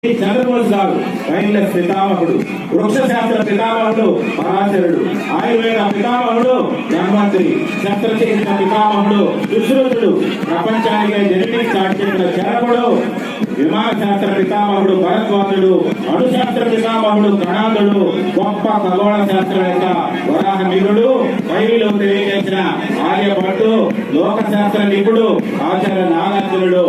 Chandrabose wireless పితామహుడు, వృక్షశాస్త్ర పితామహుడు పరాశరుడు, ఆయుర్వేద పితామహుడు ధన్వంతరి, శస్త్రచికిత్స పితామహుడు సుశ్రుతుడు, ప్రపంచానికి జెనెటిక్స్ చాటి చెప్పిన చరకుడు, విమాన శాస్త్ర పితామహుడు భరద్వాజుడు, అణుశాస్త్ర పితామహుడు కణాదుడు, గొప్ప ఖగోళ శాస్త్రవేత్త వరాహమిరుడు, వైవిలో తెలియజేసిన ఆర్యభట్టు, లోకశాస్త్ర నిపుణుడు ఆచార్య నాగార్జునుడు.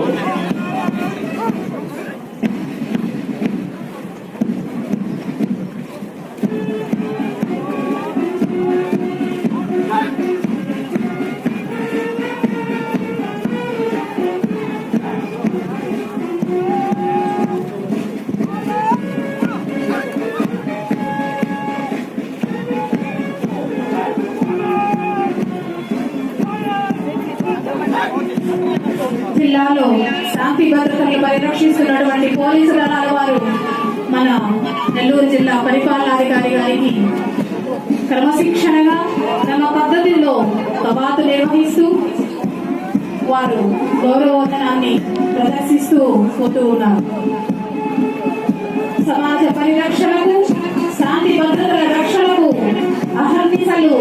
జిల్లాలో శాంతి భద్రతలు పరిరక్షిస్తున్నటువంటి పోలీసు దళాల వారు మన నెల్లూరు జిల్లా పరిపాలనాధికారి గారికి క్రమశిక్షణగా తమ పద్ధతుల్లో కవాతు నిర్వహిస్తూ వారు గౌరవవందనాన్ని ప్రదర్శిస్తూ పోతూ ఉన్నారు. సమాజ పరిరక్షణకు శాంతి భద్రతల రక్షణకు అహర్నిశలు